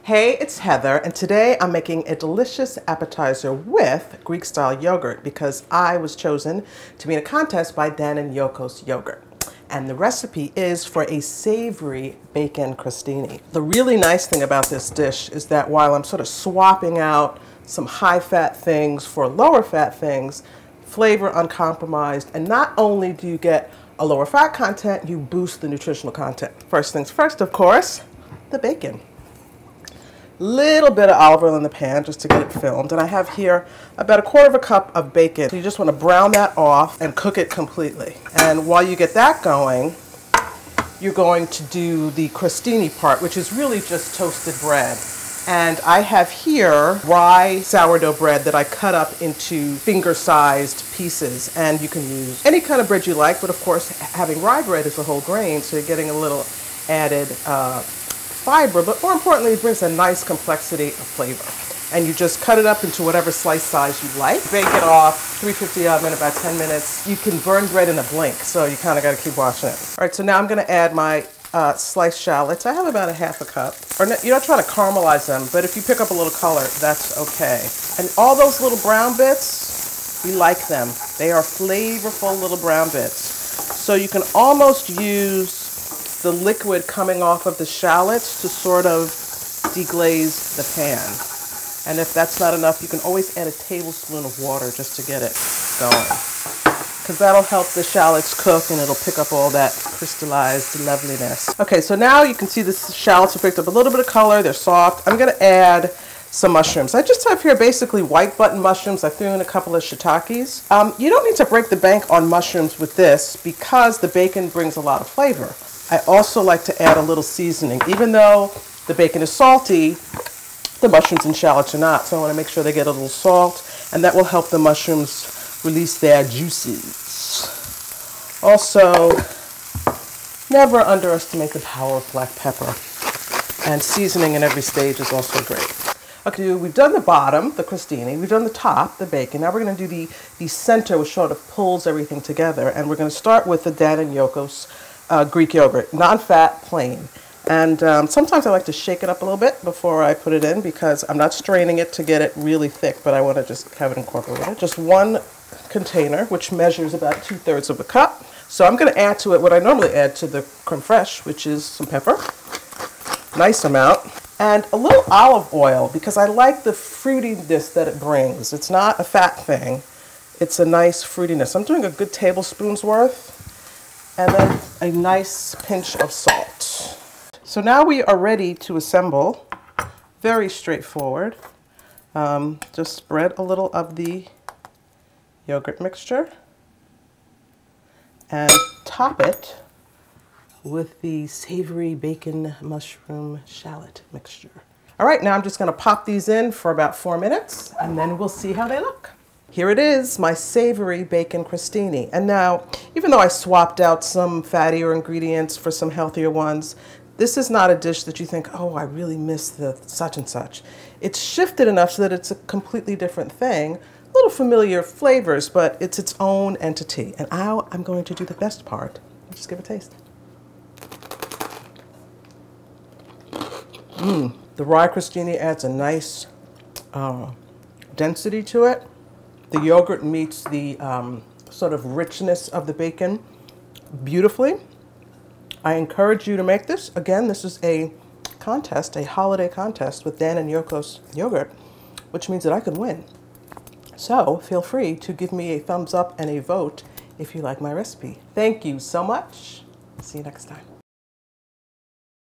Hey, it's Heather, and today I'm making a delicious appetizer with Greek-style yogurt because I was chosen to be in a contest by Dan and Yoko's Yogurt. And the recipe is for a savory bacon crostini. The really nice thing about this dish is that while I'm sort of swapping out some high-fat things for lower-fat things, flavor uncompromised, and not only do you get a lower fat content, you boost the nutritional content. First things first, of course, the bacon. Little bit of olive oil in the pan just to get it filmed, and I have here about 1/4 cup of bacon. So you just want to brown that off and cook it completely. And while you get that going, you're going to do the crostini part, which is really just toasted bread. And I have here rye sourdough bread that I cut up into finger-sized pieces, and you can use any kind of bread you like, but of course having rye bread is a whole grain, so you're getting a little added fiber, but more importantly, it brings a nice complexity of flavor. And you just cut it up into whatever slice size you like. Bake it off, 350 oven, about 10 minutes. You can burn bread in a blink, so you kind of got to keep watching it. All right, so now I'm going to add my sliced shallots. I have about 1/2 cup. Or you're not trying to caramelize them, but if you pick up a little color, that's okay. And all those little brown bits, we like them. They are flavorful little brown bits. So you can almost use the liquid coming off of the shallots to sort of deglaze the pan. And if that's not enough, you can always add a tablespoon of water just to get it going, because that'll help the shallots cook and it'll pick up all that crystallized loveliness. Okay, so now you can see the shallots have picked up a little bit of color. They're soft. I'm going to add some mushrooms. I just have here basically white button mushrooms. I threw in a couple of shiitakes. You don't need to break the bank on mushrooms with this because the bacon brings a lot of flavor. I also like to add a little seasoning. Even though the bacon is salty, the mushrooms and shallots are not. So I want to make sure they get a little salt, and that will help the mushrooms release their juices. Also, never underestimate the power of black pepper. And seasoning in every stage is also great. Okay, we've done the bottom, the crostini. We've done the top, the bacon. Now we're going to do the center, which sort of pulls everything together. And we're going to start with the Dan and Yoko's Greek yogurt, non-fat, plain. And sometimes I like to shake it up a little bit before I put it in because I'm not straining it to get it really thick, but I want to just have it incorporated. Just one container, which measures about 2/3 of a cup. So I'm going to add to it what I normally add to the creme fraiche, which is some pepper, nice amount, and a little olive oil because I like the fruitiness that it brings. It's not a fat thing. It's a nice fruitiness. I'm doing a good tablespoon's worth. And then a nice pinch of salt. So now we are ready to assemble. Very straightforward. Just spread a little of the yogurt mixture and top it with the savory bacon mushroom shallot mixture. All right, now I'm just going to pop these in for about 4 minutes and then we'll see how they look. Here it is, my savory bacon crostini. And now, even though I swapped out some fattier ingredients for some healthier ones, this is not a dish that you think, oh, I really miss the such and such. It's shifted enough so that it's a completely different thing. Little familiar flavors, but it's its own entity. And now I'm going to do the best part. Just give it a taste. The rye crostini adds a nice density to it. The yogurt meets the sort of richness of the bacon beautifully. I encourage you to make this. Again, this is a contest, a holiday contest with Dan and Yoko's Yogurt, which means that I could win. So feel free to give me a thumbs up and a vote if you like my recipe. Thank you so much. See you next time.